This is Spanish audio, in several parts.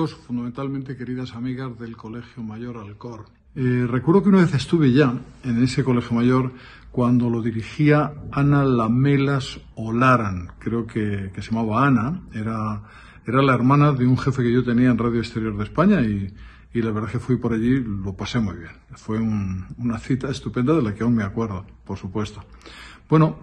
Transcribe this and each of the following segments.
amigos, fundamentalmente queridas amigas del Colegio Mayor Alcor. Recuerdo que una vez estuve ya en ese Colegio Mayor cuando lo dirigía Ana Lamelas Olaran, creo que se llamaba Ana, era la hermana de un jefe que yo tenía en Radio Exterior de España y la verdad que fui por allí, lo pasé muy bien. Fue una cita estupenda de la que aún me acuerdo, por supuesto. Bueno,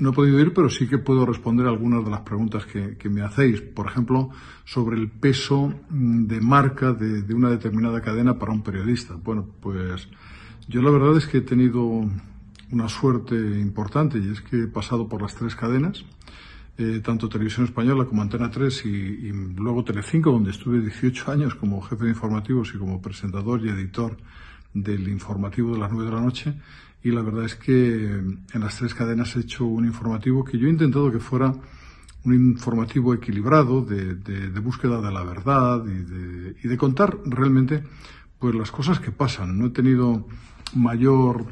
no he podido ir, pero sí que puedo responder algunas de las preguntas que me hacéis. Por ejemplo, sobre el peso de marca de una determinada cadena para un periodista. Bueno, pues yo la verdad es que he tenido una suerte importante y es que he pasado por las tres cadenas, tanto Televisión Española como Antena 3 y luego Telecinco, donde estuve 18 años como jefe de informativos y como presentador y editor del informativo de las 9 de la noche. Y la verdad es que en las tres cadenas he hecho un informativo que yo he intentado que fuera un informativo equilibrado de búsqueda de la verdad y de contar realmente pues las cosas que pasan. No he tenido mayor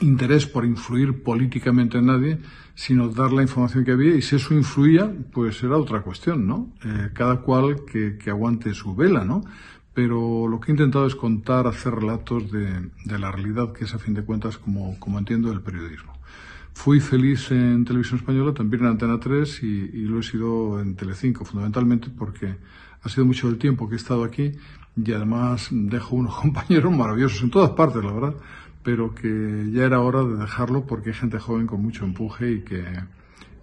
interés por influir políticamente en nadie, sino dar la información que había, y si eso influía, pues era otra cuestión, ¿no? Cada cual que aguante su vela, ¿no? Pero lo que he intentado es contar, hacer relatos de la realidad, que es a fin de cuentas como entiendo el periodismo. Fui feliz en Televisión Española, también en Antena 3 y lo he sido en Telecinco, fundamentalmente porque ha sido mucho el tiempo que he estado aquí y además dejo unos compañeros maravillosos en todas partes, la verdad, pero que ya era hora de dejarlo porque hay gente joven con mucho empuje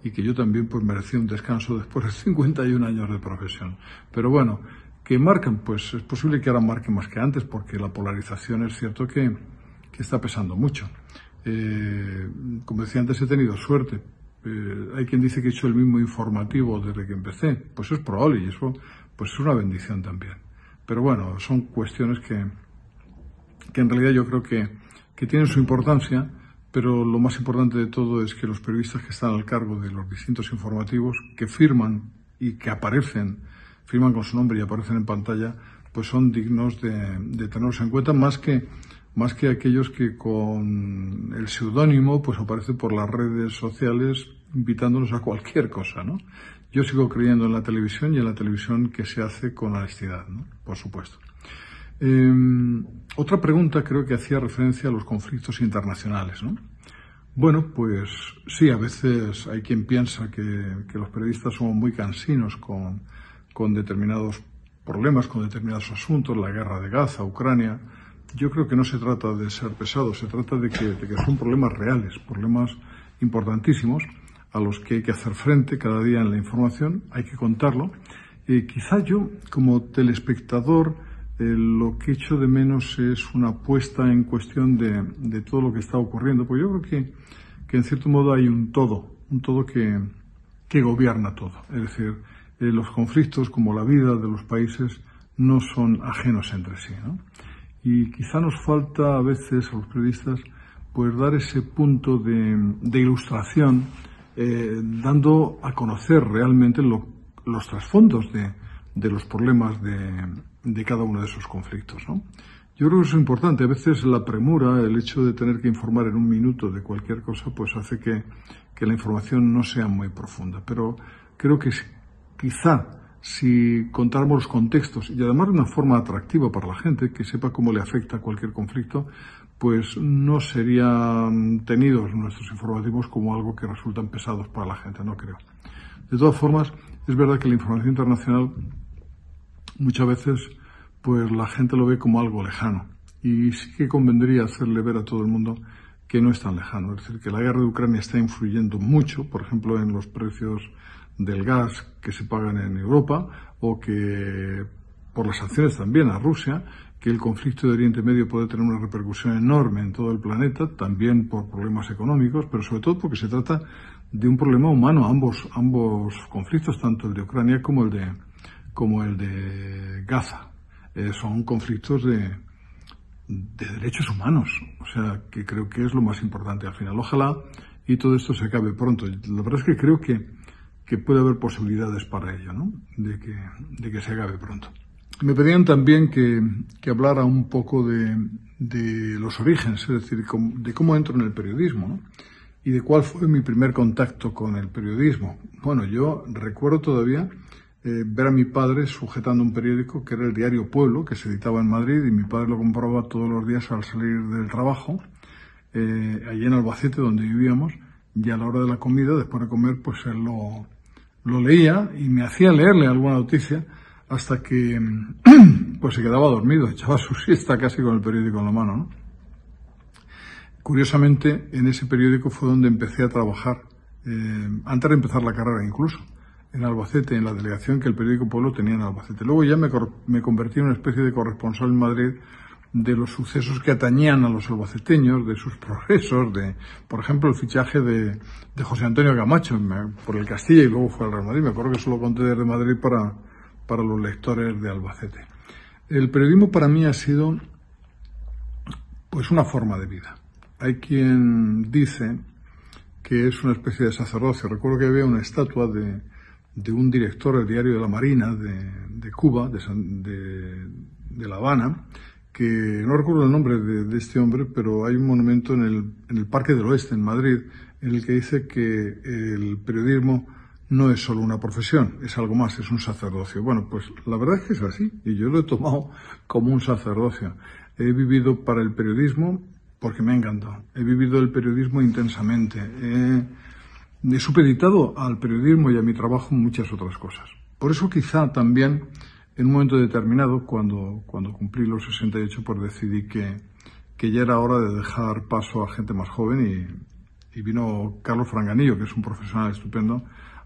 y que yo también pues merecía un descanso después de 51 años de profesión. Pero bueno, que marcan, pues es posible que ahora marquen más que antes, porque la polarización es cierto que está pesando mucho. Como decía antes, he tenido suerte. Hay quien dice que he hecho el mismo informativo desde que empecé. Pues es probable y eso pues es una bendición también. Pero bueno, son cuestiones que en realidad yo creo que tienen su importancia, pero lo más importante de todo es que los periodistas que están al cargo de los distintos informativos, que firman y que firman con su nombre y aparecen en pantalla, pues son dignos de tenerlos en cuenta más que aquellos que con el seudónimo pues aparecen por las redes sociales invitándonos a cualquier cosa, ¿no? Yo sigo creyendo en la televisión y en la televisión que se hace con honestidad, ¿no? Por supuesto. Otra pregunta creo que hacía referencia a los conflictos internacionales, ¿no? Bueno, pues sí, a veces hay quien piensa que los periodistas somos muy cansinos con determinados problemas, con determinados asuntos, la guerra de Gaza, Ucrania. Yo creo que no se trata de ser pesados, se trata de que son problemas reales, problemas importantísimos a los que hay que hacer frente cada día en la información, hay que contarlo. Quizá yo, como telespectador, lo que echo de menos es una puesta en cuestión de todo lo que está ocurriendo, porque yo creo que en cierto modo hay un todo que gobierna todo. Es decir, los conflictos, como la vida de los países, no son ajenos entre sí, ¿no? Y quizá nos falta a veces a los periodistas pues dar ese punto de ilustración, dando a conocer realmente los trasfondos de los problemas de cada uno de esos conflictos, ¿no? Yo creo que eso es importante. A veces la premura, el hecho de tener que informar en un minuto de cualquier cosa, pues hace que la información no sea muy profunda. Pero creo que quizá si contáramos los contextos y además de una forma atractiva para la gente, que sepa cómo le afecta cualquier conflicto, pues no serían tenidos nuestros informativos como algo que resultan pesados para la gente, no creo. De todas formas, es verdad que la información internacional muchas veces pues la gente lo ve como algo lejano y sí que convendría hacerle ver a todo el mundo que no es tan lejano. Es decir, que la guerra de Ucrania está influyendo mucho, por ejemplo, en los precios del gas que se pagan en Europa, o que por las sanciones también a Rusia, que el conflicto de Oriente Medio puede tener una repercusión enorme en todo el planeta, también por problemas económicos, pero sobre todo porque se trata de un problema humano. Ambos conflictos, tanto el de Ucrania como el de Gaza, son conflictos de derechos humanos, o sea, que creo que es lo más importante al final. Ojalá y todo esto se acabe pronto. La verdad es que creo que puede haber posibilidades para ello, ¿no? De que se acabe pronto. Me pedían también que hablara un poco de los orígenes, es decir, de cómo entro en el periodismo, ¿no? Y de cuál fue mi primer contacto con el periodismo. Bueno, yo recuerdo todavía ver a mi padre sujetando un periódico que era el diario Pueblo, que se editaba en Madrid, y mi padre lo compraba todos los días al salir del trabajo, allí en Albacete, donde vivíamos, y a la hora de la comida, después de comer, pues él lo leía y me hacía leerle alguna noticia hasta que pues se quedaba dormido, echaba su siesta casi con el periódico en la mano, ¿no? Curiosamente, en ese periódico fue donde empecé a trabajar, antes de empezar la carrera incluso, en Albacete, en la delegación que el periódico Pueblo tenía en Albacete. Luego ya me convertí en una especie de corresponsal en Madrid de los sucesos que atañían a los albaceteños, de sus progresos, por ejemplo, el fichaje de José Antonio Camacho por el Castilla y luego fue al Real Madrid. Me acuerdo que eso lo conté desde Madrid para los lectores de Albacete. El periodismo para mí ha sido pues una forma de vida. Hay quien dice que es una especie de sacerdocio. Recuerdo que había una estatua de un director del diario de la Marina de Cuba, de La Habana, que no recuerdo el nombre de este hombre, pero hay un monumento en el Parque del Oeste, en Madrid, en el que dice que el periodismo no es solo una profesión, es algo más, es un sacerdocio. Bueno, pues la verdad es que es así, y yo lo he tomado como un sacerdocio. He vivido para el periodismo porque me ha encantado. He vivido el periodismo intensamente. He supeditado al periodismo y a mi trabajo muchas otras cosas. Por eso quizá también, en un momento determinado, cuando cumplí los 68, pues decidí que ya era hora de dejar paso a gente más joven y vino Carlos Franganillo, que es un profesional estupendo,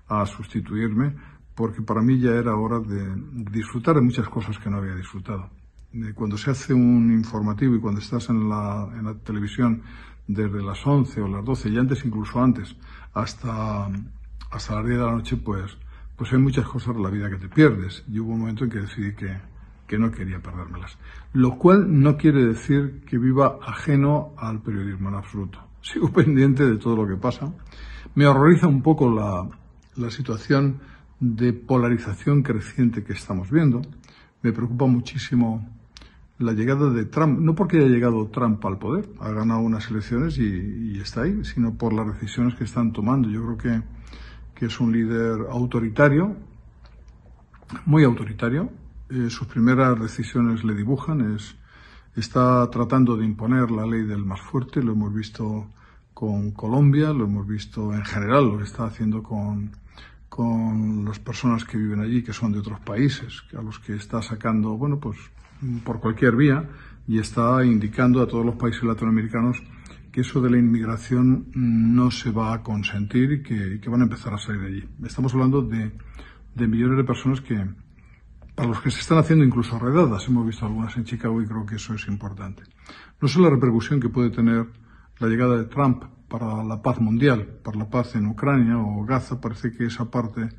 a sustituirme, porque para mí ya era hora de disfrutar de muchas cosas que no había disfrutado. Cuando se hace un informativo y cuando estás en la televisión desde las 11 o las 12, y antes, incluso antes, hasta las 10 de la noche, pues hay muchas cosas de la vida que te pierdes. Y hubo un momento en que decidí que no quería perdérmelas. Lo cual no quiere decir que viva ajeno al periodismo en absoluto. Sigo pendiente de todo lo que pasa. Me horroriza un poco la situación de polarización creciente que estamos viendo. Me preocupa muchísimo la llegada de Trump, no porque haya llegado Trump al poder, ha ganado unas elecciones y está ahí, sino por las decisiones que están tomando. Yo creo que es un líder autoritario, muy autoritario. Sus primeras decisiones le dibujan, está tratando de imponer la ley del más fuerte. Lo hemos visto con Colombia, lo hemos visto en general, lo que está haciendo con las personas que viven allí, que son de otros países, a los que está sacando, bueno, pues por cualquier vía, y está indicando a todos los países latinoamericanos que eso de la inmigración no se va a consentir y que van a empezar a salir de allí. Estamos hablando de millones de personas para los que se están haciendo incluso redadas. Hemos visto algunas en Chicago y creo que eso es importante. No sé la repercusión que puede tener la llegada de Trump para la paz mundial, para la paz en Ucrania o Gaza. Parece que esa parte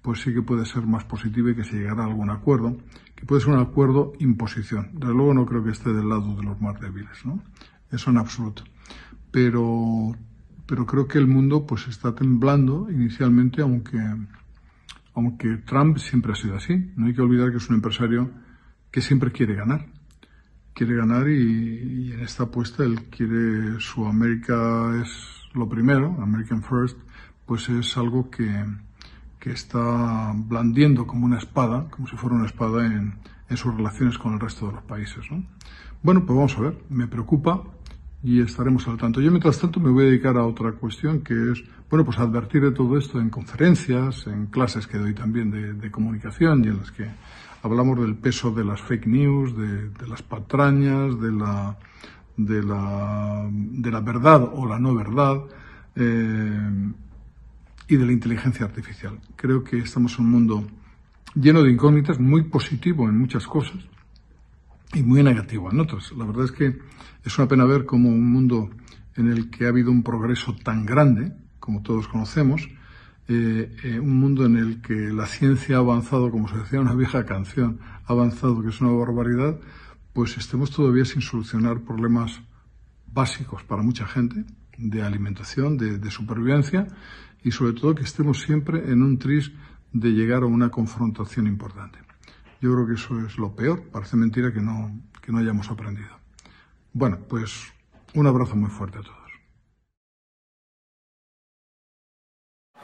pues sí que puede ser más positiva y que se llegará a algún acuerdo, que puede ser un acuerdo imposición. Desde luego no creo que esté del lado de los más débiles, ¿no? Eso en absoluto. Pero creo que el mundo pues está temblando inicialmente, aunque Trump siempre ha sido así. No hay que olvidar que es un empresario que siempre quiere ganar. Quiere ganar y en esta apuesta él quiere su América es lo primero, American First, pues es algo que está blandiendo como una espada, como si fuera una espada en sus relaciones con el resto de los países, ¿no? Bueno, pues vamos a ver, me preocupa y estaremos al tanto. Yo, mientras tanto, me voy a dedicar a otra cuestión que es, bueno, pues advertir de todo esto en conferencias, en clases que doy también de comunicación y en las que hablamos del peso de las fake news, de las patrañas, de la verdad o la no verdad, y de la inteligencia artificial. Creo que estamos en un mundo lleno de incógnitas, muy positivo en muchas cosas y muy negativo en otras. La verdad es que es una pena ver cómo un mundo en el que ha habido un progreso tan grande, como todos conocemos, un mundo en el que la ciencia ha avanzado, como se decía en una vieja canción, ha avanzado, que es una barbaridad, pues estemos todavía sin solucionar problemas básicos para mucha gente, de alimentación, de supervivencia, y sobre todo que estemos siempre en un tris de llegar a una confrontación importante. Yo creo que eso es lo peor. Parece mentira que no hayamos aprendido. Bueno, pues un abrazo muy fuerte a todos.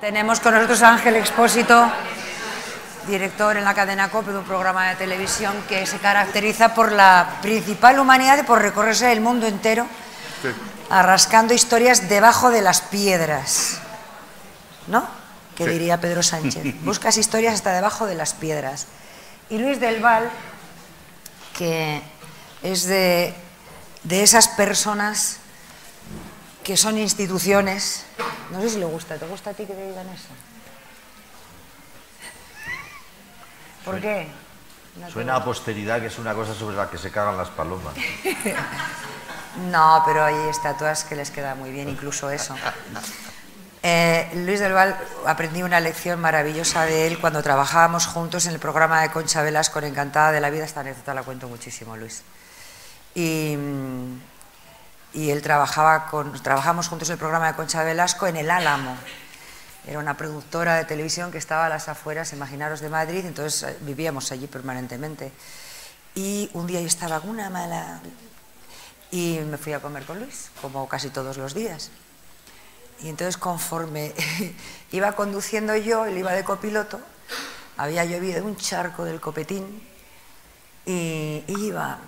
Tenemos con nosotros a Ángel Expósito, director en la cadena COPE de un programa de televisión que se caracteriza por la principal humanidad y por recorrerse el mundo entero, sí, arrascando historias debajo de las piedras, ¿no? Que sí, diría Pedro Sánchez. Buscas historias hasta debajo de las piedras. Y Luis del Val, que es de esas personas que son instituciones. No sé si le gusta. ¿Te gusta a ti que te digan eso? ¿Por qué? No suena a posteridad, que es una cosa sobre la que se cagan las palomas. No, pero hay estatuas que les queda muy bien, incluso eso. Luis del Val, aprendí una lección maravillosa de él cuando trabajábamos juntos en el programa de Concha Velasco, Encantada de la Vida. Esta anécdota la cuento muchísimo, Luis. Y él trabajamos juntos en el programa de Concha Velasco en El Álamo. Era una productora de televisión que estaba a las afueras, imaginaros, de Madrid, entonces vivíamos allí permanentemente. Y un día yo estaba con una mala y me fui a comer con Luis, como casi todos los días. Y entonces, conforme iba conduciendo yo, él iba de copiloto, había llovido un charco del copetín y iba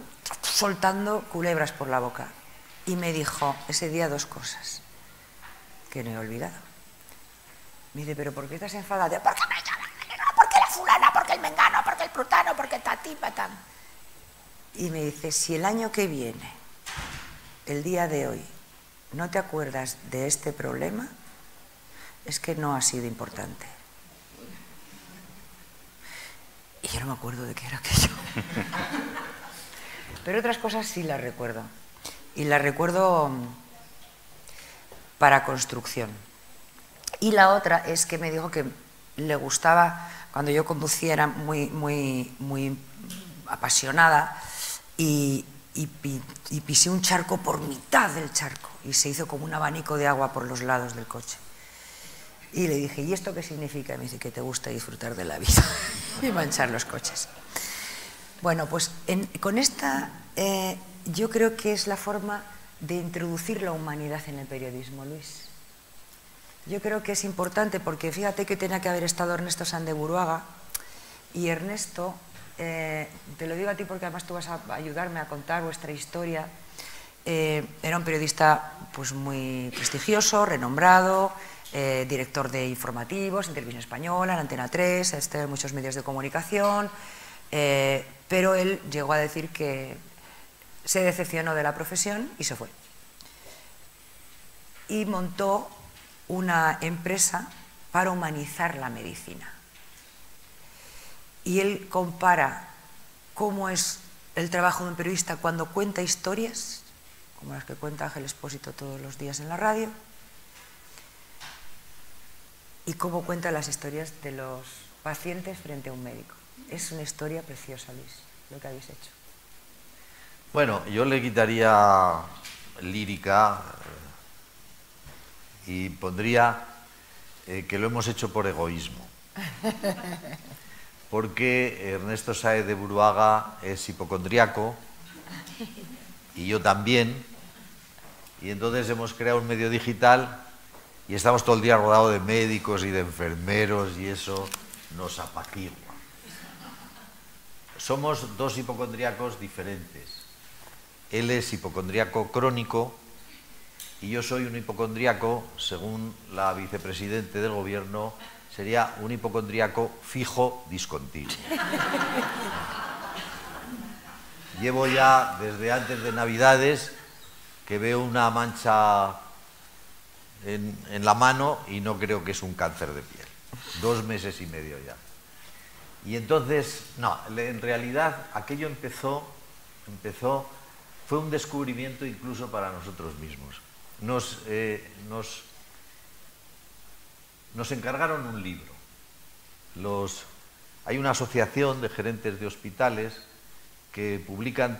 soltando culebras por la boca. Y me dijo ese día dos cosas que no he olvidado. Me dice, ¿pero por qué estás enfadada? ¿Por qué me llaman? ¿Por qué la fulana? ¿Por qué el mengano? ¿Por qué el prutano? ¿Por qué el tatín, patán? Y me dice, si el año que viene, el día de hoy, no te acuerdas de este problema, es que no ha sido importante. Y yo no me acuerdo de qué era aquello. Pero otras cosas sí las recuerdo. Y las recuerdo para construcción. Y la otra es que me dijo que le gustaba, cuando yo conducía era muy apasionada, y pisé un charco por mitad del charco y se hizo como un abanico de agua por los lados del coche. Y le dije, ¿y esto qué significa? Y me dice, que te gusta disfrutar de la vida y manchar los coches. Bueno, pues con esta yo creo que es la forma de introducir la humanidad en el periodismo, Luis. Yo creo que es importante porque fíjate que tenía que haber estado Ernesto Sandeburuaga, y Ernesto, te lo digo a ti porque además tú vas a ayudarme a contar vuestra historia, era un periodista pues muy prestigioso, renombrado, director de informativos en Televisión Española, en Antena 3, en muchos medios de comunicación, pero él llegó a decir que se decepcionó de la profesión y se fue. Y montó una empresa para humanizar la medicina. Y él compara cómo es el trabajo de un periodista cuando cuenta historias, como las que cuenta Ángel Expósito todos los días en la radio, y cómo cuenta las historias de los pacientes frente a un médico. Es una historia preciosa, Luis, lo que habéis hecho. Bueno, yo le quitaría lírica y pondría que lo hemos hecho por egoísmo. Porque Ernesto Sáez de Buruaga es hipocondriaco y yo también, y entonces hemos creado un medio digital y estamos todo el día rodeados de médicos y de enfermeros y eso nos apacigua. Somos dos hipocondriacos diferentes. Él es hipocondriaco crónico y yo soy un hipocondriaco, según la vicepresidente del gobierno, sería un hipocondriaco fijo discontinuo. Llevo ya desde antes de Navidades que veo una mancha en la mano y no creo que es un cáncer de piel. 2 meses y medio ya. Y entonces, no, en realidad aquello empezó, fue un descubrimiento incluso para nosotros mismos. Nos encargaron un libro. Hay una asociación de gerentes de hospitales que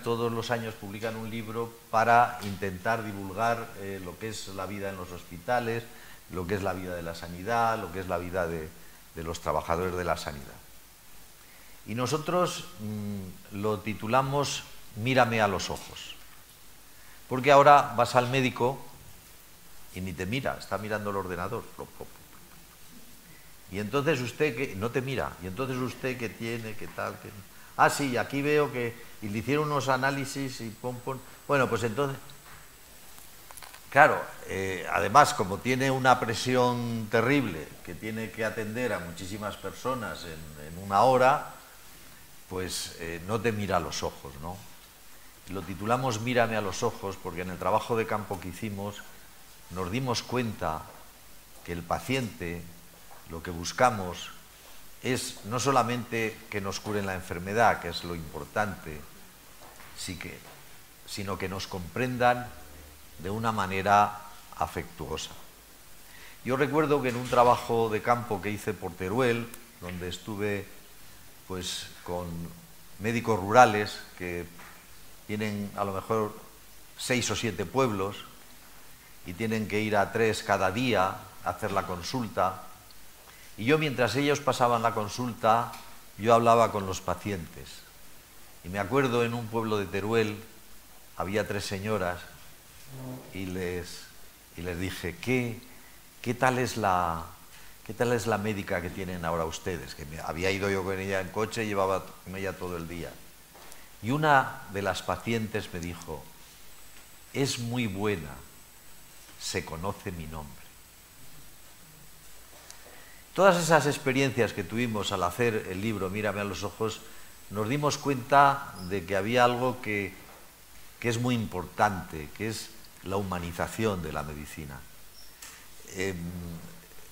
todos los años publican un libro para intentar divulgar lo que es la vida en los hospitales, lo que es la vida de la sanidad, lo que es la vida de los trabajadores de la sanidad. Y nosotros lo titulamos Mírame a los ojos. Porque ahora vas al médico y ni te mira, está mirando el ordenador. Y entonces usted que no te mira, y entonces usted que tiene, que tal, que... Ah, sí, aquí veo que... Y le hicieron unos análisis y pum, pum. Bueno, pues entonces... Claro, además, como tiene una presión terrible, que tiene que atender a muchísimas personas en una hora, pues no te mira a los ojos, ¿no? Lo titulamos Mírame a los ojos porque en el trabajo de campo que hicimos nos dimos cuenta que el paciente, lo que buscamos es no solamente que nos curen la enfermedad, que es lo importante, sino que nos comprendan de una manera afectuosa. Yo recuerdo que en un trabajo de campo que hice por Teruel, donde estuve pues con médicos rurales que tienen a lo mejor 6 o 7 pueblos y tienen que ir a 3 cada día a hacer la consulta, y yo mientras ellos pasaban la consulta yo hablaba con los pacientes, y me acuerdo en un pueblo de Teruel había 3 señoras y les dije, ¿qué tal es la médica que tienen ahora ustedes? Que había ido yo con ella en coche y llevaba con ella todo el día. Y una de las pacientes me dijo, es muy buena, se conoce mi nombre. Todas esas experiencias que tuvimos al hacer el libro Mírame a los ojos, nos dimos cuenta de que había algo que es muy importante, que es la humanización de la medicina.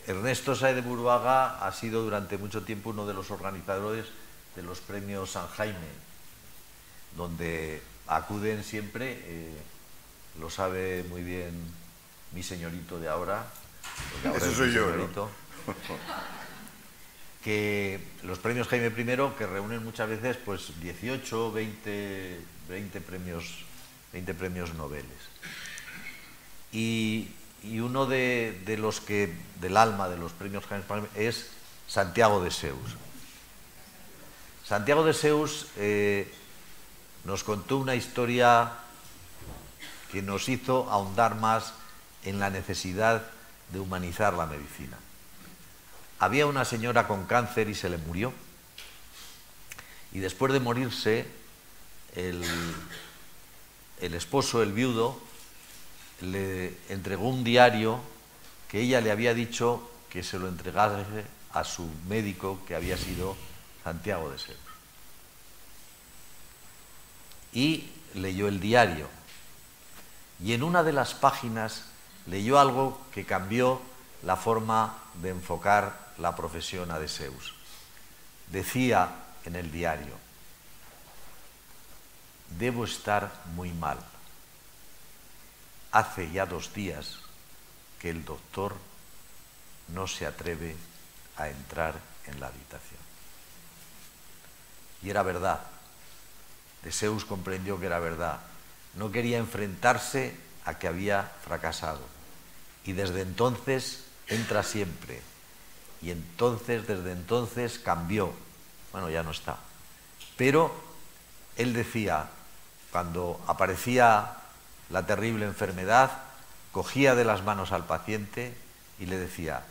Ernesto Sáez de Buruaga ha sido durante mucho tiempo uno de los organizadores de los premios San Jaime, donde acuden siempre, lo sabe muy bien mi señorito de ahora, porque ahora eso es soy mi yo, señorito, ¿no? Que los premios Jaime I, que reúnen muchas veces pues 18, 20 premios Nobel. Y uno de los que, del alma de los premios Jaime I, es Santiago de Seus. Santiago de Seus nos contó una historia que nos hizo ahondar más en la necesidad de humanizar la medicina. Había una señora con cáncer y se le murió. Y después de morirse, el esposo, el viudo, le entregó un diario que ella le había dicho que se lo entregase a su médico, que había sido Santiago de Seus. Y leyó el diario. Y en una de las páginas leyó algo que cambió la forma de enfocar la profesión a de Seus. Decía en el diario, debo estar muy mal. Hace ya 2 días que el doctor no se atreve a entrar en la habitación. Y era verdad. De Seus comprendió que era verdad. No quería enfrentarse a que había fracasado. Y desde entonces entra siempre. Y entonces, desde entonces, cambió. Bueno, ya no está. Pero él decía, cuando aparecía la terrible enfermedad, cogía de las manos al paciente y le decía,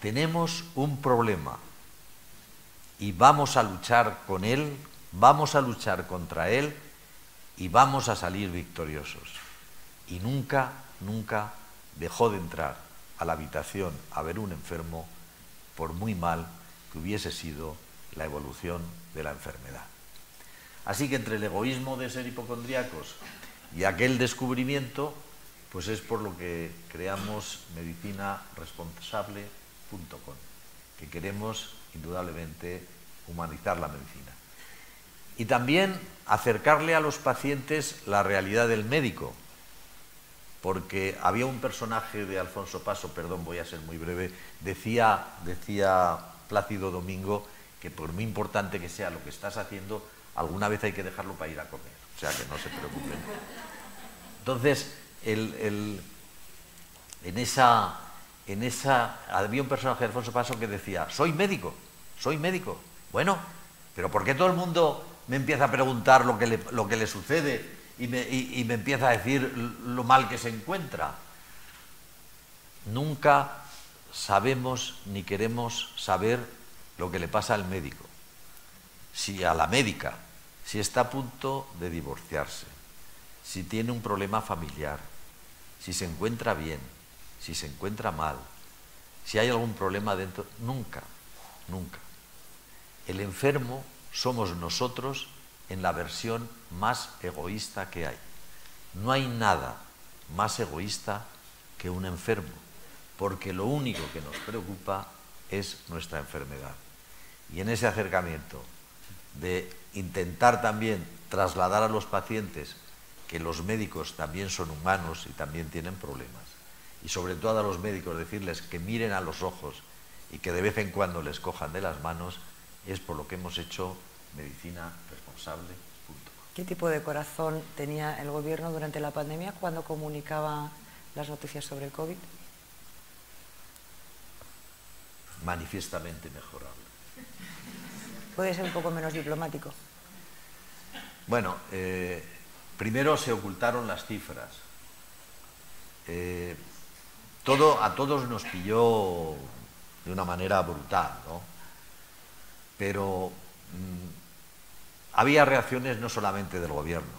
tenemos un problema y vamos a luchar con él, vamos a luchar contra él y vamos a salir victoriosos. Y nunca, nunca dejó de entrar a la habitación a ver un enfermo, por muy mal que hubiese sido la evolución de la enfermedad. Así que entre el egoísmo de ser hipocondríacos y aquel descubrimiento, pues es por lo que creamos medicinaresponsable.com, que queremos indudablemente humanizar la medicina. Y también acercarle a los pacientes la realidad del médico, porque había un personaje de Alfonso Paso, perdón, voy a ser muy breve, decía Plácido Domingo que por muy importante que sea lo que estás haciendo, alguna vez hay que dejarlo para ir a comer, o sea que no se preocupen. Entonces, había un personaje de Alfonso Paso que decía, soy médico. Bueno, pero ¿por qué todo el mundo me empieza a preguntar lo que le sucede y me empieza a decir lo mal que se encuentra? Nunca sabemos ni queremos saber lo que le pasa al médico, si a la médica, si está a punto de divorciarse, si tiene un problema familiar, si se encuentra bien, si se encuentra mal, si hay algún problema dentro. Nunca, nunca. El enfermo somos nosotros en la versión más egoísta que hay. No hay nada más egoísta que un enfermo, porque lo único que nos preocupa es nuestra enfermedad. Y en ese acercamiento de intentar también trasladar a los pacientes que los médicos también son humanos y también tienen problemas, y sobre todo a los médicos decirles que miren a los ojos y que de vez en cuando les cojan de las manos, es por lo que hemos hecho Medicina Responsable. Punto. ¿Qué tipo de corazón tenía el gobierno durante la pandemia cuando comunicaba las noticias sobre el COVID? Manifiestamente mejorable. ¿Puede ser un poco menos diplomático? Bueno, primero se ocultaron las cifras. A todos nos pilló de una manera brutal, ¿no? Pero había reacciones no solamente del gobierno.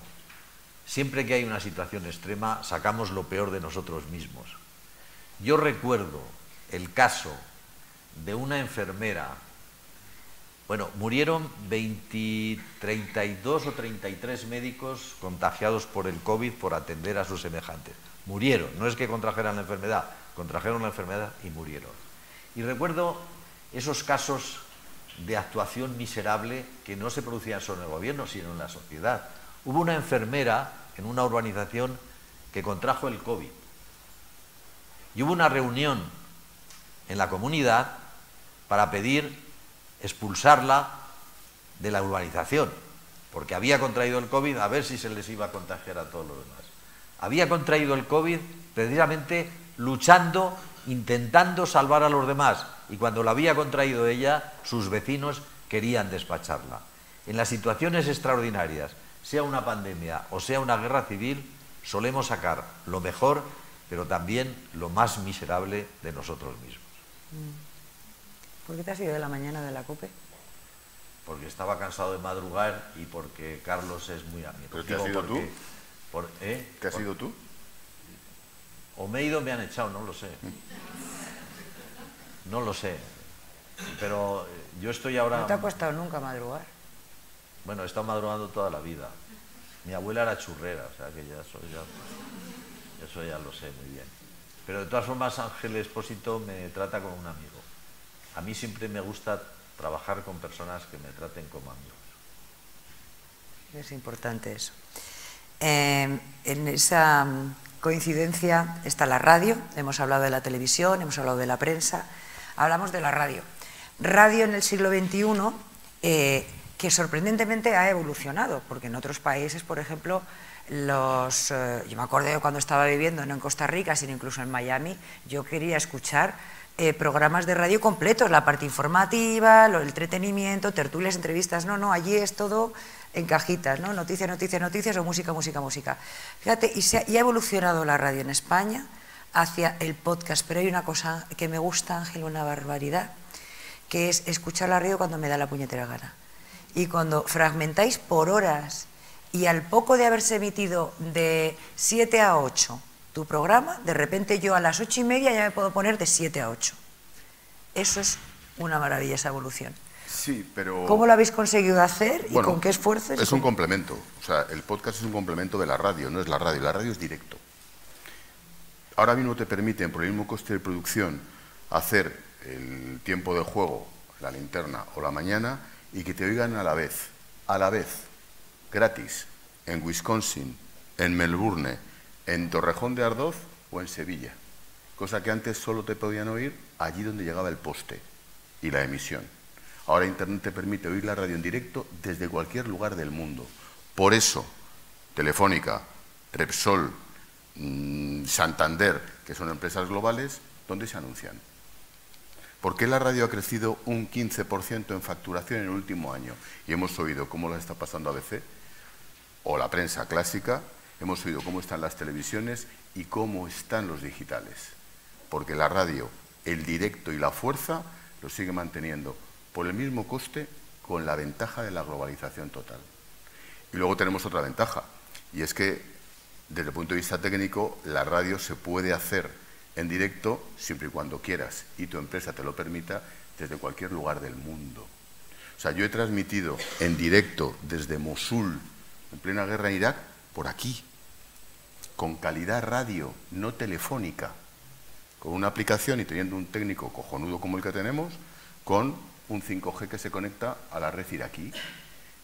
Siempre que hay una situación extrema, sacamos lo peor de nosotros mismos. Yo recuerdo el caso de una enfermera. Bueno, murieron 32 o 33 médicos contagiados por el COVID por atender a sus semejantes. Murieron, no es que contrajeran la enfermedad y murieron. Y recuerdo esos casos de actuación miserable que no se producían solo en el gobierno, sino en la sociedad. Hubo una enfermera en una urbanización que contrajo el COVID. Y hubo una reunión en la comunidad para pedir expulsarla de la urbanización, porque había contraído el COVID, a ver si se les iba a contagiar a todos los demás. Había contraído el COVID precisamente luchando, intentando salvar a los demás, y cuando lo había contraído ella, sus vecinos querían despacharla. En las situaciones extraordinarias, sea una pandemia o sea una guerra civil, solemos sacar lo mejor, pero también lo más miserable de nosotros mismos. ¿Por qué te has ido de la mañana de la COPE? Porque estaba cansado de madrugar y porque Carlos es muy amigo. ¿Pero te has ido tú? ¿Te has ido tú? O me he ido o me han echado, no lo sé. No lo sé. Pero yo estoy ahora... ¿No te ha costado nunca madrugar? Bueno, he estado madrugando toda la vida. Mi abuela era churrera, o sea que eso ya lo sé muy bien. Pero de todas formas Ángel Expósito me trata como un amigo. A mí siempre me gusta trabajar con personas que me traten como amigos. Es importante eso. En esa coincidencia está la radio, hemos hablado de la televisión, hemos hablado de la prensa, hablamos de la radio. Radio en el siglo XXI que sorprendentemente ha evolucionado, porque en otros países, por ejemplo, yo me acuerdo de cuando estaba viviendo no en Costa Rica, sino incluso en Miami, yo quería escuchar programas de radio completos, la parte informativa, el entretenimiento, tertulias, entrevistas. No, allí es todo en cajitas, ¿no? Noticias, noticias, noticias o música, música, música. Fíjate, y ha evolucionado la radio en España hacia el podcast, pero hay una cosa que me gusta, Ángel, una barbaridad, que es escuchar la radio cuando me da la puñetera gana. Y cuando fragmentáis por horas y al poco de haberse emitido de 7 a 8 tu programa, de repente yo a las 8:30 ya me puedo poner de 7 a 8. Eso es una maravilla, esa evolución. Sí, pero... ¿Cómo lo habéis conseguido hacer y bueno, con qué esfuerzos? Es un complemento. O sea, el podcast es un complemento de la radio, no es la radio. La radio es directo. Ahora mismo te permiten, por el mismo coste de producción, hacer el tiempo de juego, la linterna o la mañana, y que te oigan a la vez, gratis, en Wisconsin, en Melbourne, en Torrejón de Ardoz o en Sevilla. Cosa que antes solo te podían oír allí donde llegaba el poste y la emisión. Ahora Internet te permite oír la radio en directo desde cualquier lugar del mundo. Por eso, Telefónica, Repsol, Santander, que son empresas globales, ¿dónde se anuncian? ¿Por qué la radio ha crecido un 15% en facturación en el último año? Y hemos oído cómo lo está pasando ABC, o la prensa clásica, hemos oído cómo están las televisiones y cómo están los digitales. Porque la radio el directo y la fuerza lo sigue manteniendo por el mismo coste, con la ventaja de la globalización total. Y luego tenemos otra ventaja, y es que desde el punto de vista técnico la radio se puede hacer en directo siempre y cuando quieras y tu empresa te lo permita desde cualquier lugar del mundo. O sea, yo he transmitido en directo desde Mosul, en plena guerra en Irak, por aquí, con calidad radio, no telefónica, con una aplicación y teniendo un técnico cojonudo como el que tenemos, con un 5G que se conecta a la red iraquí.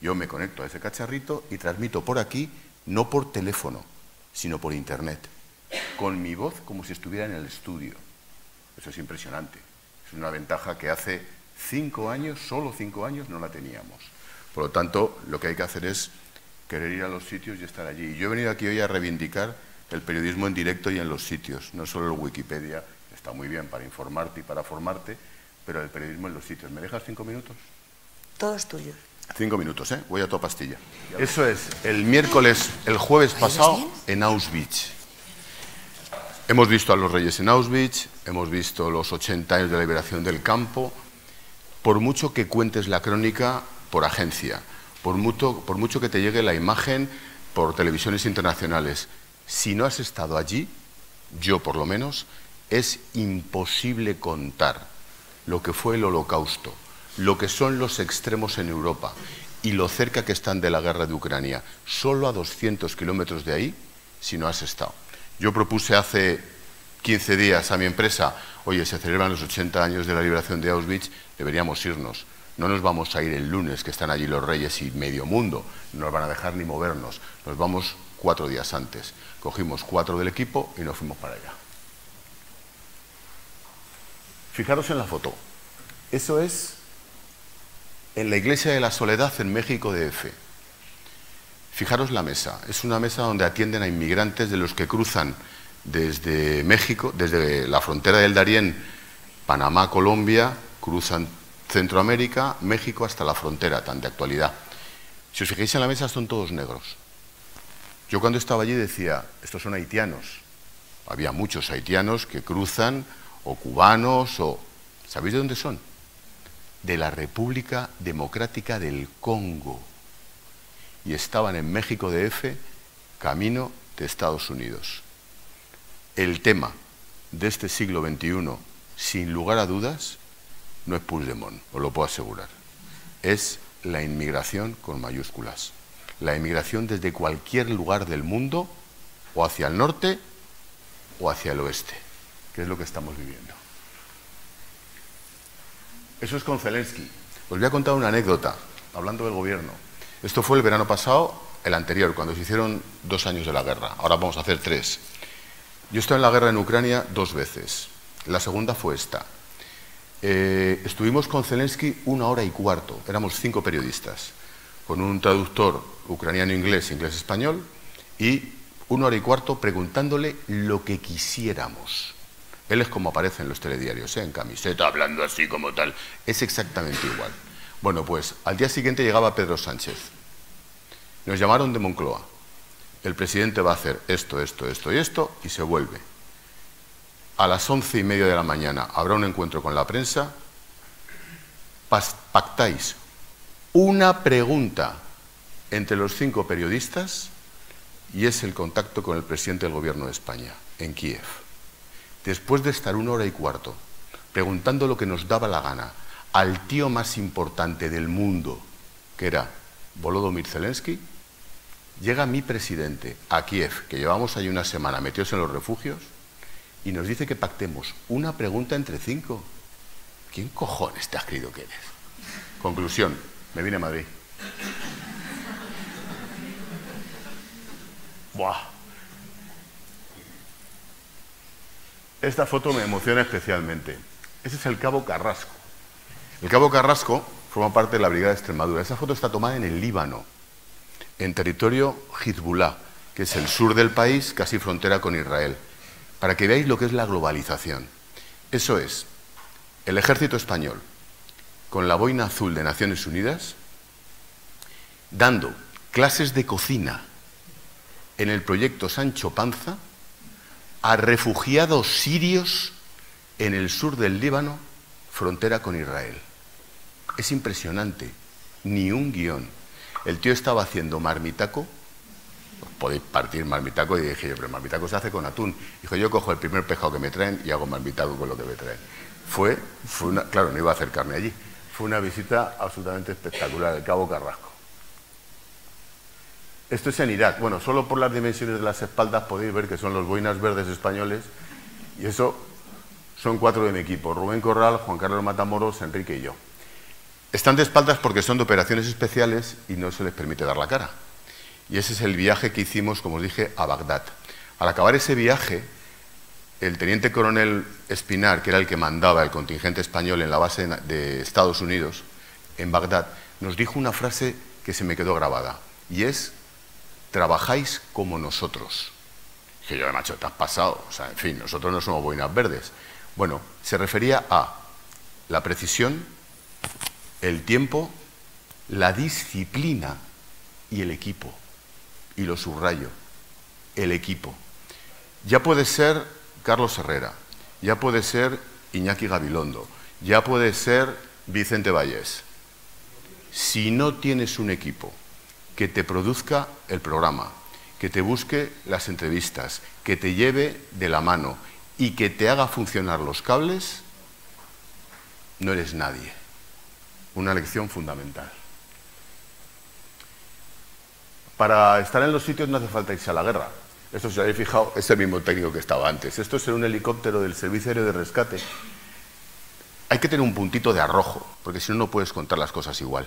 Yo me conecto a ese cacharrito y transmito por aquí, no por teléfono, sino por internet, con mi voz como si estuviera en el estudio. Eso es impresionante. Es una ventaja que hace 5 años, solo 5 años, no la teníamos. Por lo tanto, lo que hay que hacer es querer ir a los sitios y estar allí. Y yo he venido aquí hoy a reivindicar el periodismo en directo y en los sitios, no solo el Wikipedia, está muy bien para informarte y para formarte, pero el periodismo en los sitios. ¿Me dejas 5 minutos? Todos tuyos. 5 minutos, ¿eh? Voy a toda pastilla. Eso es, el jueves pasado en Auschwitz. Hemos visto a los reyes en Auschwitz, hemos visto los 80 años de la liberación del campo. Por mucho que cuentes la crónica por agencia, por mucho que te llegue la imagen por televisiones internacionales, si no has estado allí, yo por lo menos, es imposible contar lo que fue el Holocausto, lo que son los extremos en Europa y lo cerca que están de la guerra de Ucrania, solo a 200 kilómetros de ahí, si no has estado. Yo propuse hace 15 días a mi empresa, oye, se celebran los 80 años de la liberación de Auschwitz, deberíamos irnos. No nos vamos a ir el lunes, que están allí los reyes y medio mundo, no nos van a dejar ni movernos, nos vamos 4 días antes. Cogimos 4 del equipo y nos fuimos para allá. Fijaros en la foto. Eso es en la Iglesia de la Soledad en México DF. Fijaros la mesa. Es una mesa donde atienden a inmigrantes de los que cruzan desde México, desde la frontera del Darién, Panamá, Colombia, cruzan Centroamérica, México hasta la frontera, tan de actualidad. Si os fijáis en la mesa son todos negros. Yo cuando estaba allí decía, estos son haitianos. Había muchos haitianos que cruzan, o cubanos, o... ¿Sabéis de dónde son? De la República Democrática del Congo. Y estaban en México DF, camino de Estados Unidos. El tema de este siglo XXI, sin lugar a dudas, no es Puigdemont, os lo puedo asegurar. Es la inmigración con mayúsculas. La inmigración desde cualquier lugar del mundo, o hacia el norte, o hacia el oeste, que es lo que estamos viviendo. Eso es con Zelensky. Os voy a contar una anécdota, hablando del gobierno. Esto fue el verano pasado, el anterior, cuando se hicieron 2 años de la guerra. Ahora vamos a hacer 3. Yo estuve en la guerra en Ucrania 2 veces. La segunda fue esta. Estuvimos con Zelensky 1 hora y cuarto. Éramos 5 periodistas, con un traductor ucraniano-inglés, inglés-español, y 1 hora y cuarto preguntándole lo que quisiéramos. Él es como aparece en los telediarios, en camiseta, hablando así como tal. Es exactamente igual. Bueno, pues al día siguiente llegaba Pedro Sánchez. Nos llamaron de Moncloa. El presidente va a hacer esto, esto, esto y esto, y se vuelve. A las 11:30 de la mañana habrá un encuentro con la prensa. Pactáis una pregunta entre los 5 periodistas y es el contacto con el presidente del gobierno de España, en Kiev. Después de estar 1 hora y cuarto preguntando lo que nos daba la gana al tío más importante del mundo, que era Volodymyr Zelensky, llega mi presidente a Kiev, que llevamos ahí una semana metidos en los refugios, y nos dice que pactemos una pregunta entre 5. ¿Quién cojones te has creído que eres? Conclusión, me vine a Madrid. Buah. Esta foto me emociona especialmente. Ese es el Cabo Carrasco. El Cabo Carrasco forma parte de la Brigada de Extremadura. Esa foto está tomada en el Líbano, en territorio Hezbollah, que es el sur del país, casi frontera con Israel, para que veáis lo que es la globalización. Eso es, el ejército español, con la boina azul de Naciones Unidas, dando clases de cocina en el proyecto Sancho Panza a refugiados sirios en el sur del Líbano, frontera con Israel. Es impresionante, ni un guión. El tío estaba haciendo marmitaco, podéis partir marmitaco, y dije yo, pero marmitaco se hace con atún. Dijo, yo cojo el primer pescado que me traen y hago marmitaco con lo que me traen. Fue una, claro, no iba a hacer carne allí. Fue una visita absolutamente espectacular, el Cabo Carrasco. Esto es en Irak. Bueno, solo por las dimensiones de las espaldas podéis ver que son los boinas verdes españoles, y eso son 4 de mi equipo: Rubén Corral, Juan Carlos Matamoros, Enrique y yo. Están de espaldas porque son de operaciones especiales y no se les permite dar la cara. Y ese es el viaje que hicimos, como os dije, a Bagdad. Al acabar ese viaje, el teniente coronel Espinar, que era el que mandaba el contingente español en la base de Estados Unidos, en Bagdad, nos dijo una frase que se me quedó grabada, y es: trabajáis como nosotros. Dije yo, macho, te has pasado. O sea, en fin, nosotros no somos boinas verdes. Bueno, se refería a la precisión, el tiempo, la disciplina y el equipo. Y lo subrayo, el equipo. Ya puede ser Carlos Herrera, ya puede ser Iñaki Gabilondo, ya puede ser Vicente Vallés. Si no tienes un equipo que te produzca el programa, que te busque las entrevistas, que te lleve de la mano y que te haga funcionar los cables, no eres nadie. Una lección fundamental. Para estar en los sitios no hace falta irse a la guerra. Esto, si os habéis fijado, es el mismo técnico que estaba antes. Esto es en un helicóptero del Servicio Aéreo de Rescate. Hay que tener un puntito de arrojo, porque si no, no puedes contar las cosas igual.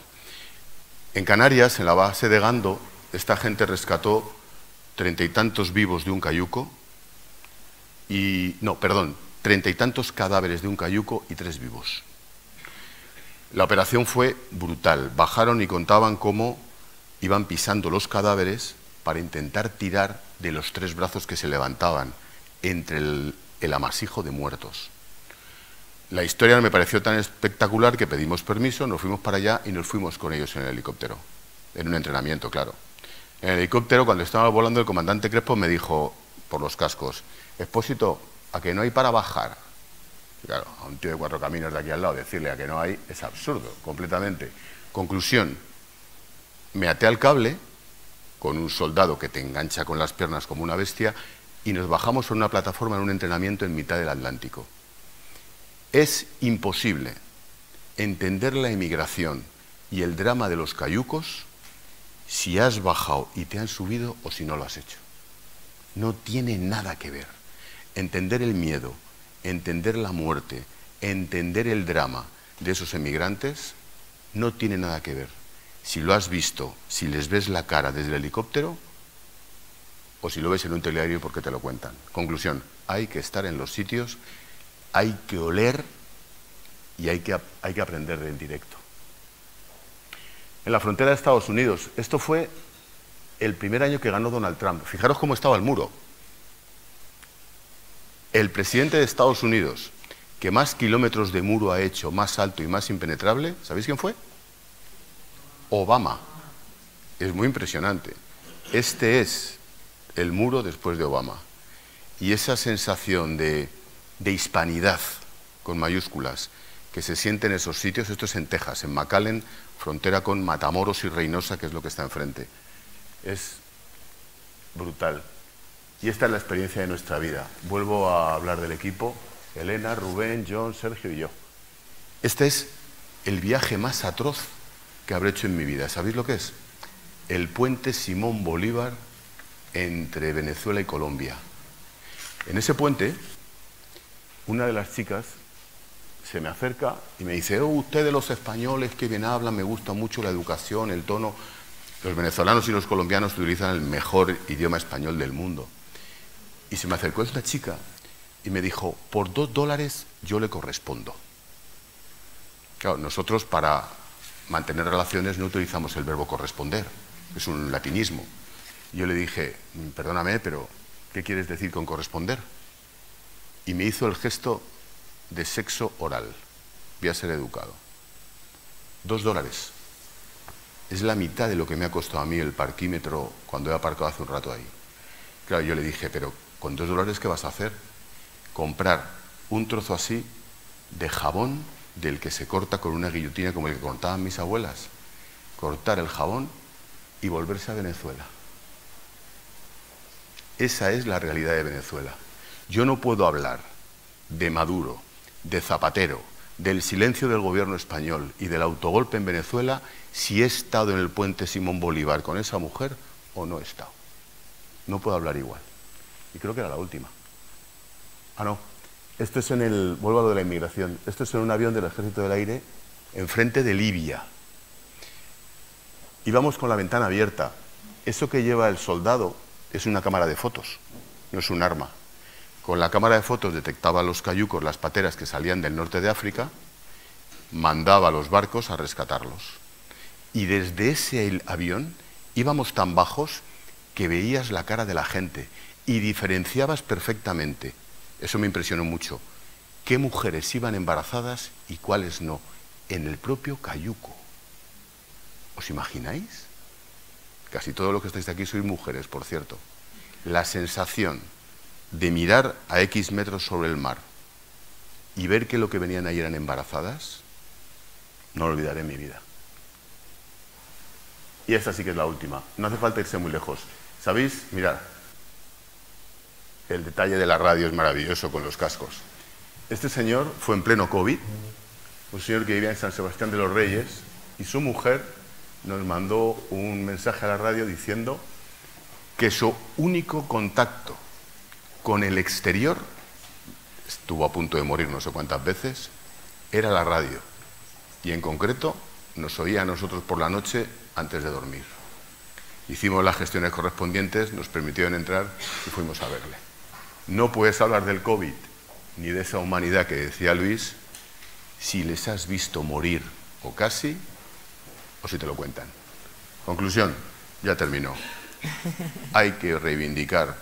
En Canarias, en la base de Gando, esta gente rescató 30 y tantos vivos de un cayuco y... no, perdón, 30 y tantos cadáveres de un cayuco y 3 vivos. La operación fue brutal. Bajaron y contaban cómo iban pisando los cadáveres para intentar tirar de los 3 brazos que se levantaban entre el amasijo de muertos. La historia me pareció tan espectacular que pedimos permiso, nos fuimos para allá y nos fuimos con ellos en el helicóptero, en un entrenamiento, claro. En el helicóptero, cuando estábamos volando, el comandante Crespo me dijo por los cascos: Expósito, ¿a que no hay para bajar? Y claro, a un tío de 4 caminos de aquí al lado decirle a que no hay es absurdo, completamente. Conclusión, me até al cable con un soldado que te engancha con las piernas como una bestia y nos bajamos sobre una plataforma en un entrenamiento en mitad del Atlántico. Es imposible entender la emigración y el drama de los cayucos si has bajado y te han subido o si no lo has hecho. No tiene nada que ver. Entender el miedo, entender la muerte, entender el drama de esos emigrantes no tiene nada que ver. Si lo has visto, si les ves la cara desde el helicóptero o si lo ves en un telediario porque te lo cuentan. Conclusión, hay que estar en los sitios, hay que oler y hay que aprender del directo. En la frontera de Estados Unidos, esto fue el primer año que ganó Donald Trump. Fijaros cómo estaba el muro. El presidente de Estados Unidos que más kilómetros de muro ha hecho, más alto y más impenetrable, ¿sabéis quién fue? Obama. Es muy impresionante. Este es el muro después de Obama. Y esa sensación de hispanidad, con mayúsculas, que se siente en esos sitios, esto es en Texas, en McAllen, frontera con Matamoros y Reynosa, que es lo que está enfrente. Es brutal. Y esta es la experiencia de nuestra vida. Vuelvo a hablar del equipo: Elena, Rubén, John, Sergio y yo. Este es el viaje más atroz que habré hecho en mi vida. ¿Sabéis lo que es? El puente Simón Bolívar entre Venezuela y Colombia. En ese puente, una de las chicas se me acerca y me dice: ustedes los españoles que bien hablan, me gusta mucho la educación, el tono. Los venezolanos y los colombianos utilizan el mejor idioma español del mundo. Y se me acercó esta chica y me dijo: por $2 yo le correspondo. Claro, nosotros para mantener relaciones no utilizamos el verbo corresponder, es un latinismo. Y yo le dije: perdóname, pero ¿qué quieres decir con corresponder? Y me hizo el gesto de sexo oral. Voy a ser educado. $2. Es la mitad de lo que me ha costado a mí el parquímetro cuando he aparcado hace un rato ahí. Claro, yo le dije: pero con $2, ¿qué vas a hacer? Comprar un trozo así de jabón del que se corta con una guillotina como el que cortaban mis abuelas. Cortar el jabón y volverse a Venezuela. Esa es la realidad de Venezuela. Yo no puedo hablar de Maduro, de Zapatero, del silencio del gobierno español y del autogolpe en Venezuela si he estado en el puente Simón Bolívar con esa mujer o no he estado. No puedo hablar igual. Y creo que era la última. Ah, no. Esto es en el... Vuelvo a lo de la inmigración. Esto es en un avión del Ejército del Aire enfrente de Libia. Íbamos con la ventana abierta. Eso que lleva el soldado es una cámara de fotos, no es un arma. Con la cámara de fotos detectaba los cayucos, las pateras que salían del norte de África, mandaba a los barcos a rescatarlos. Y desde ese avión íbamos tan bajos que veías la cara de la gente y diferenciabas perfectamente, eso me impresionó mucho, qué mujeres iban embarazadas y cuáles no, en el propio cayuco. ¿Os imagináis? Casi todo lo que estáis aquí sois mujeres, por cierto. La sensación de mirar a X metros sobre el mar y ver que lo que venían ahí eran embarazadas, no lo olvidaré en mi vida. Y esta sí que es la última. No hace falta irse muy lejos. ¿Sabéis? Mirad. El detalle de la radio es maravilloso con los cascos. Este señor fue en pleno COVID, un señor que vivía en San Sebastián de los Reyes, y su mujer nos mandó un mensaje a la radio diciendo que su único contacto con el exterior, estuvo a punto de morir no sé cuántas veces, era la radio. Y en concreto nos oía a nosotros por la noche antes de dormir. Hicimos las gestiones correspondientes, nos permitieron entrar y fuimos a verle. No puedes hablar del COVID ni de esa humanidad que decía Luis si les has visto morir o casi, o si te lo cuentan. Conclusión, ya terminó. Hay que reivindicar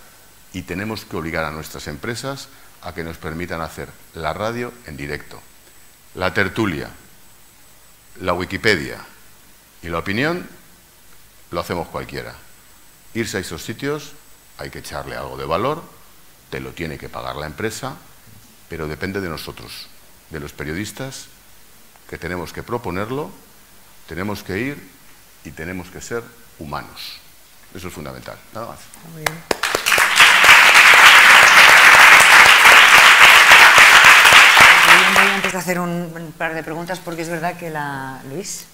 y tenemos que obligar a nuestras empresas a que nos permitan hacer la radio en directo, la tertulia, la Wikipedia y la opinión, lo hacemos cualquiera. Irse a esos sitios hay que echarle algo de valor, te lo tiene que pagar la empresa, pero depende de nosotros, de los periodistas, que tenemos que proponerlo, tenemos que ir y tenemos que ser humanos. Eso es fundamental. Nada más. Muy bien. Antes de hacer un par de preguntas, porque es verdad que Luis,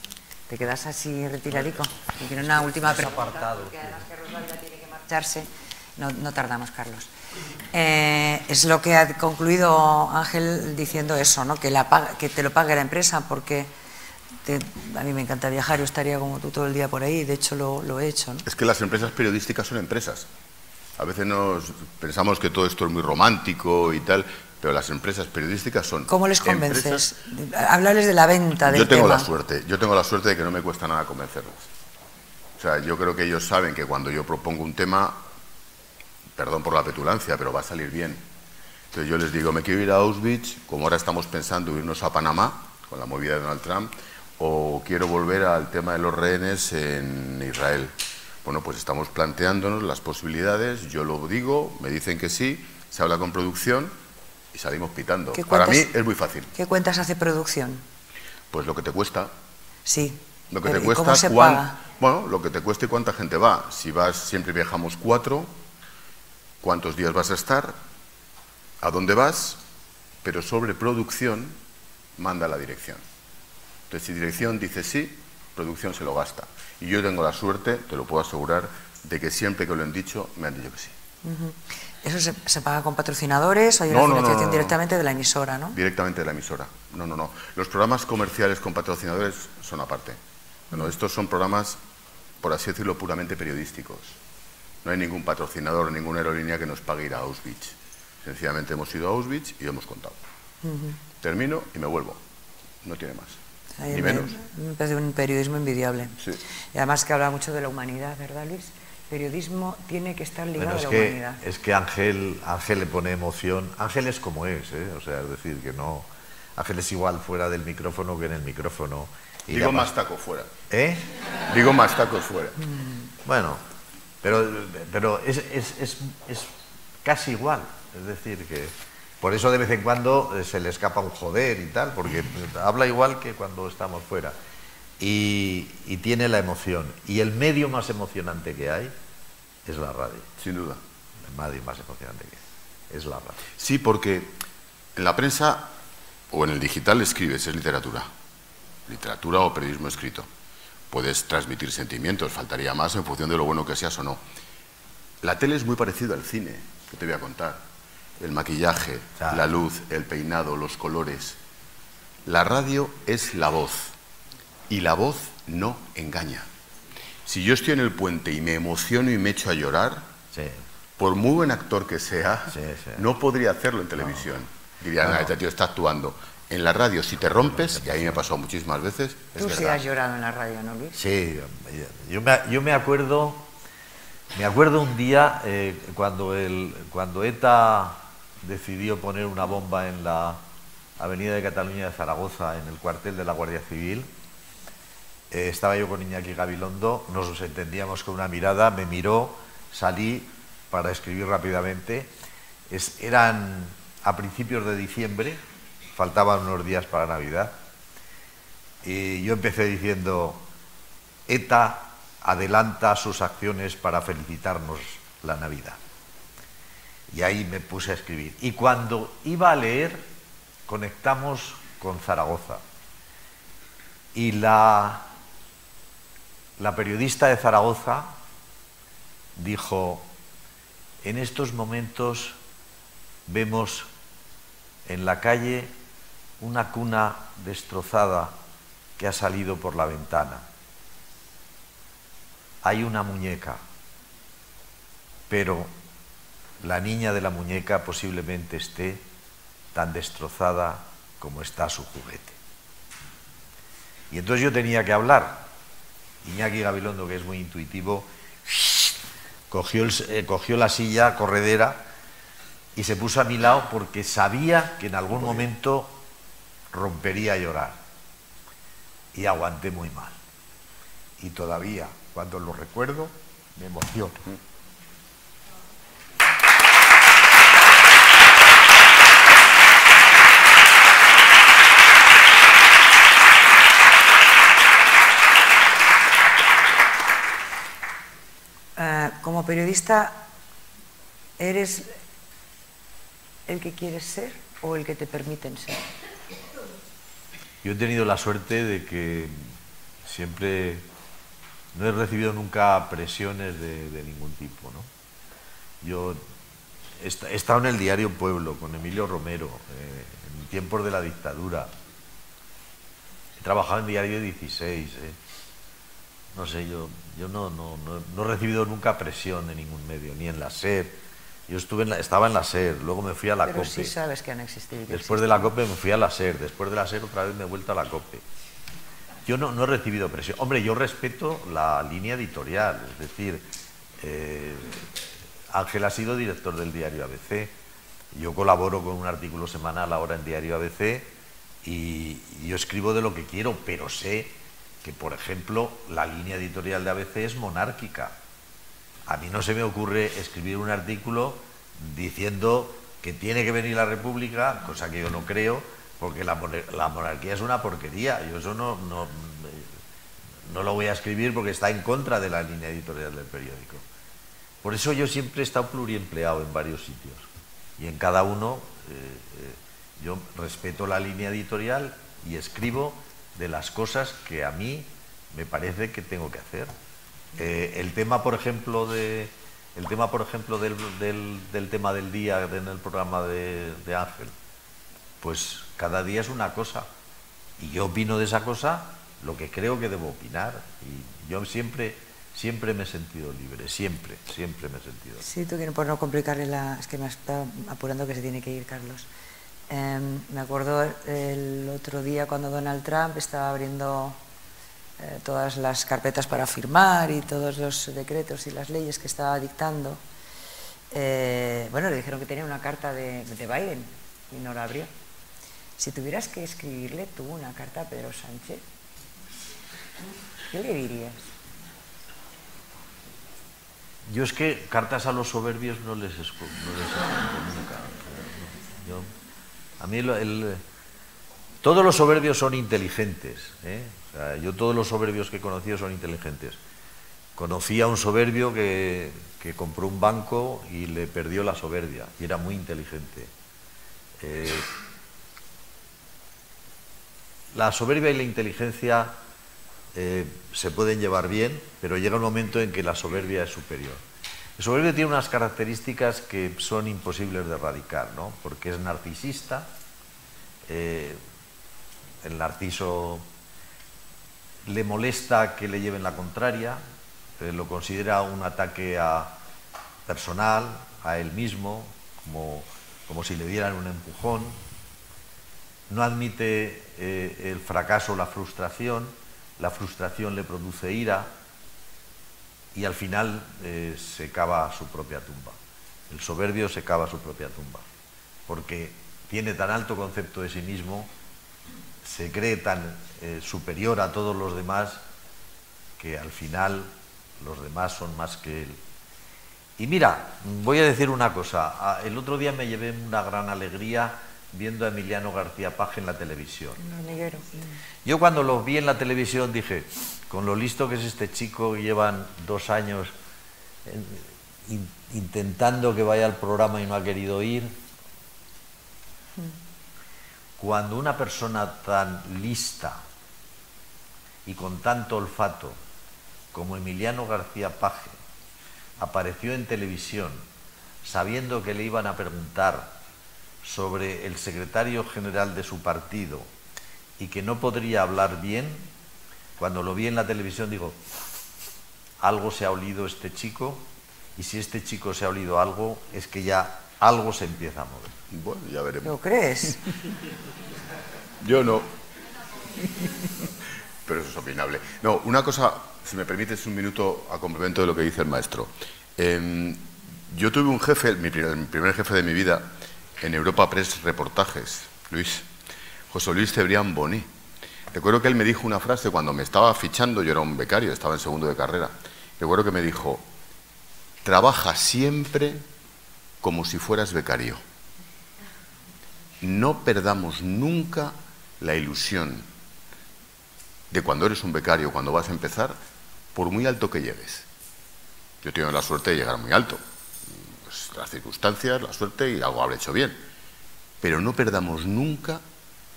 te quedas así retiradico. Y tiene una última pregunta, porque además Carlos Valga tiene que marcharse. No tardamos, Carlos. Es lo que ha concluido Ángel diciendo eso, ¿no? Que te lo pague la empresa, porque a mí me encanta viajar, yo estaría como tú todo el día por ahí, de hecho lo he hecho, ¿no? Es que las empresas periodísticas son empresas. A veces pensamos que todo esto es muy romántico y tal, pero las empresas periodísticas son... ¿Cómo les convences? Háblales de la venta del tema. Yo tengo la suerte de que no me cuesta nada convencerlos. O sea, yo creo que ellos saben que cuando yo propongo un tema, perdón por la petulancia, pero va a salir bien. Entonces yo les digo, me quiero ir a Auschwitz, como ahora estamos pensando irnos a Panamá, con la movida de Donald Trump, o quiero volver al tema de los rehenes en Israel. Bueno, pues estamos planteándonos las posibilidades, yo lo digo, me dicen que sí, se habla con producción y salimos pitando. Para mí es muy fácil. ¿Qué cuentas hace producción? Pues lo que te cuesta. Sí. Lo que te cuesta, ¿cómo se paga? Bueno, lo que te cuesta y cuánta gente va. Si vas, siempre viajamos 4, cuántos días vas a estar, a dónde vas, pero sobre producción manda la dirección. Entonces, si dirección dice sí, producción se lo gasta. Y yo tengo la suerte, te lo puedo asegurar, de que siempre que lo han dicho, me han dicho que sí. ¿Eso se paga con patrocinadores o hay una financiación directamente de la emisora, no? Directamente de la emisora. No. Los programas comerciales con patrocinadores son aparte. Bueno, estos son programas, por así decirlo, puramente periodísticos. No hay ningún patrocinador, ninguna aerolínea que nos pague ir a Auschwitz. Sencillamente hemos ido a Auschwitz y hemos contado. Termino y me vuelvo. No tiene más. Ni menos. Me parece un periodismo envidiable. Sí. Y además que habla mucho de la humanidad, ¿verdad, Luis? Periodismo tiene que estar ligado a la humanidad. Es que Ángel le pone emoción. Ángel es como es, ¿eh? O sea, es decir, que no... Ángel es igual fuera del micrófono que en el micrófono. Y digo más tacos fuera. ¿Eh? Digo más tacos fuera. Bueno, pero es casi igual. Es decir, Por eso de vez en cuando se le escapa un joder y tal, porque habla igual que cuando estamos fuera. Y tiene la emoción. Y el medio más emocionante que hay es la radio. Sin duda. El medio más emocionante que hay es la radio. Sí, porque en la prensa o en el digital escribes, es literatura. Literatura o periodismo escrito. Puedes transmitir sentimientos, faltaría más en función de lo bueno que seas o no. La tele es muy parecida al cine, que te voy a contar. El maquillaje, la luz, el peinado, los colores. La radio es la voz. Y la voz no engaña. Si yo estoy en el puente y me emociono y me echo a llorar, Sí. por muy buen actor que sea, Sí, sí. no podría hacerlo en televisión. Dirían, "Ah, este tío está actuando". En la radio, si te rompes, y a mí me ha pasado muchísimas veces, es Tú sí verdad. has llorado en la radio, ¿no, Luis? Sí, yo me acuerdo un día cuando ETA decidió poner una bomba en la Avenida de Cataluña de Zaragoza, en el cuartel de la Guardia Civil. Estaba yo con Iñaki Gabilondo, nos entendíamos con una mirada, me miró, salí para escribir rápidamente. Eran a principios de diciembre, faltaban unos días para Navidad, y yo empecé diciendo: ETA adelanta sus acciones para felicitarnos la Navidad. Y ahí me puse a escribir. Y cuando iba a leer, conectamos con Zaragoza. Y la periodista de Zaragoza dijo: en estos momentos vemos en la calle una cuna destrozada que ha salido por la ventana. Hay una muñeca, pero la niña de la muñeca posiblemente esté tan destrozada como está su juguete. Y entonces yo tenía que hablar. Iñaki Gabilondo, que es muy intuitivo, cogió la silla corredera y se puso a mi lado porque sabía que en algún momento rompería a llorar. Y aguanté muy mal. Y todavía, cuando lo recuerdo, me emociono. Como periodista, ¿eres el que quieres ser o el que te permiten ser? Yo he tenido la suerte de que siempre no he recibido nunca presiones de ningún tipo, ¿no? Yo he estado en el diario Pueblo con Emilio Romero, en tiempos de la dictadura. He trabajado en Diario 16. No sé, yo no he recibido nunca presión de ningún medio, ni en la SER. Yo estaba en la SER, luego me fui a la Pero COPE. sí sabes que han existido. Después de la COPE me fui a la SER, después de la SER otra vez me he vuelto a la COPE. Yo no he recibido presión. Hombre, yo respeto la línea editorial, es decir, Ángel ha sido director del diario ABC, yo colaboro con un artículo semanal ahora en Diario ABC y yo escribo de lo que quiero, pero sé que, por ejemplo, la línea editorial de ABC es monárquica. A mí no se me ocurre escribir un artículo diciendo que tiene que venir la República, cosa que yo no creo, porque la monarquía es una porquería. Yo eso no lo voy a escribir porque está en contra de la línea editorial del periódico. Por eso yo siempre he estado pluriempleado en varios sitios. Y en cada uno yo respeto la línea editorial y escribo de las cosas que a mí me parece que tengo que hacer. El tema, por ejemplo, del tema del día en el programa de Ángel, pues cada día es una cosa. Y yo opino de esa cosa lo que creo que debo opinar. Y yo siempre me he sentido libre, siempre me he sentido libre. Sí, tú quieres, por no complicarle es que me está apurando que se tiene que ir, Carlos. Me acuerdo el otro día cuando Donald Trump estaba abriendo todas las carpetas para firmar y todos los decretos y las leyes que estaba dictando. Bueno, le dijeron que tenía una carta de Biden y no la abrió. Si tuvieras que escribirle tú una carta a Pedro Sánchez, ¿qué le dirías? Yo es que cartas a los soberbios no les escribo nunca. A mí todos los soberbios son inteligentes, ¿eh? O sea, yo todos los soberbios que he conocido son inteligentes. Conocí a un soberbio que compró un banco y le perdió la soberbia, y era muy inteligente. La soberbia y la inteligencia se pueden llevar bien, pero llega un momento en que la soberbia es superior. El soberbio tiene unas características que son imposibles de erradicar, ¿no? Porque es narcisista, el narciso le molesta que le lleven la contraria, lo considera un ataque personal, a él mismo, como si le dieran un empujón. No admite el fracaso o la frustración le produce ira y al final se cava su propia tumba. El soberbio se cava su propia tumba, porque tiene tan alto concepto de sí mismo, se cree tan superior a todos los demás, que al final los demás son más que él. Y mira, voy a decir una cosa. El otro día me llevé una gran alegría viendo a Emiliano García Paje en la televisión. Yo cuando lo vi en la televisión dije, con lo listo que es este chico, llevan 2 años intentando que vaya al programa y no ha querido ir. Cuando una persona tan lista y con tanto olfato como Emiliano García Paje apareció en televisión sabiendo que le iban a preguntar sobre el secretario general de su partido y que no podría hablar bien, cuando lo vi en la televisión digo, algo se ha olido este chico, y si este chico se ha olido algo, es que ya algo se empieza a mover. Bueno, ya veremos. ¿Lo crees? Yo no. Pero eso es opinable. No, una cosa, si me permites un minuto a complemento de lo que dice el maestro. Yo tuve un jefe, el primer jefe de mi vida, en Europa Press Reportajes, José Luis Cebrián Boní. Recuerdo que él me dijo una frase cuando me estaba fichando, yo era un becario, estaba en segundo de carrera. Recuerdo que me dijo, trabaja siempre como si fueras becario. No perdamos nunca la ilusión de cuando eres un becario, cuando vas a empezar, por muy alto que llegues. Yo he tenido la suerte de llegar muy alto. Pues las circunstancias, la suerte y algo habré hecho bien. Pero no perdamos nunca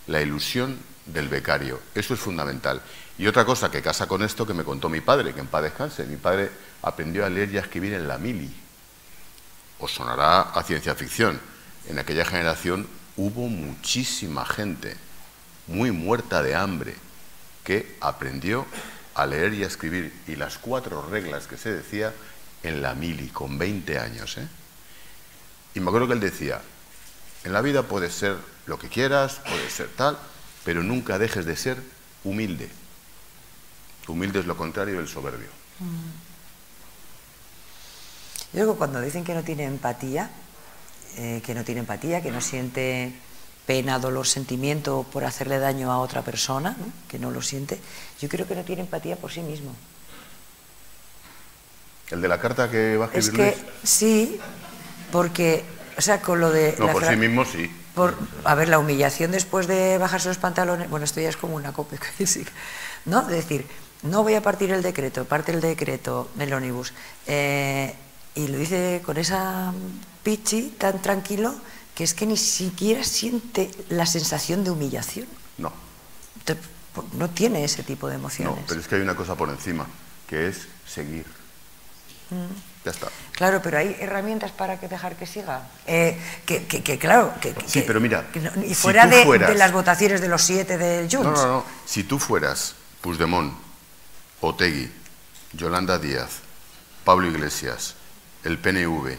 la ilusión del becario. Eso es fundamental. Y otra cosa que casa con esto que me contó mi padre, que en paz descanse. Mi padre aprendió a leer y a escribir en la mili. Os sonará a ciencia ficción. En aquella generación hubo muchísima gente muy muerta de hambre que aprendió a leer y a escribir, y las 4 reglas que se decía en la mili, con 20 años. Y me acuerdo que él decía, en la vida puedes ser lo que quieras, puedes ser tal, pero nunca dejes de ser humilde. Humilde es lo contrario del soberbio. Yo creo que cuando dicen que no tiene empatía, que no siente pena, dolor, sentimiento por hacerle daño a otra persona, ¿no? Que no lo siente, yo creo que no tiene empatía por sí mismo. ¿El de la carta que va a escribir Es que Luis? sí, porque, o sea, con lo de... No, por sí mismo sí. A ver, la humillación después de bajarse los pantalones, bueno, esto ya es como una copa, ¿no? De decir, no voy a partir el decreto, parte el decreto, el ómnibus, y lo dice con esa pichi tan tranquilo, que es que ni siquiera siente la sensación de humillación. No. No tiene ese tipo de emociones. No, pero es que hay una cosa por encima, que es seguir. Ya está. Claro, pero hay herramientas para dejar que siga. Claro, sí, pero mira, y fuera si fueras, de las votaciones de los 7 del Junts. No. Si tú fueras Puigdemont, Otegi, Yolanda Díaz, Pablo Iglesias, el PNV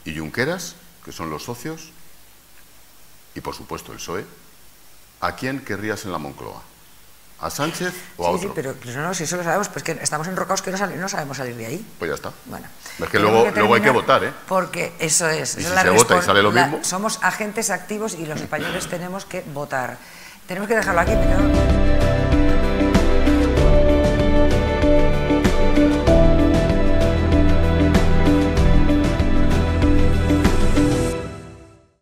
y Junqueras, que son los socios, y por supuesto el PSOE, ¿a quién querrías en la Moncloa? ¿A Sánchez o a otro? Sí, pero no, si eso lo sabemos, pues que estamos enrocados que no sabemos salir de ahí. Pues ya está. Bueno, es que luego hay que votar, ¿eh? Porque eso es. Y si se vota y sale lo mismo. Somos agentes activos y los españoles tenemos que votar. Tenemos que dejarlo aquí.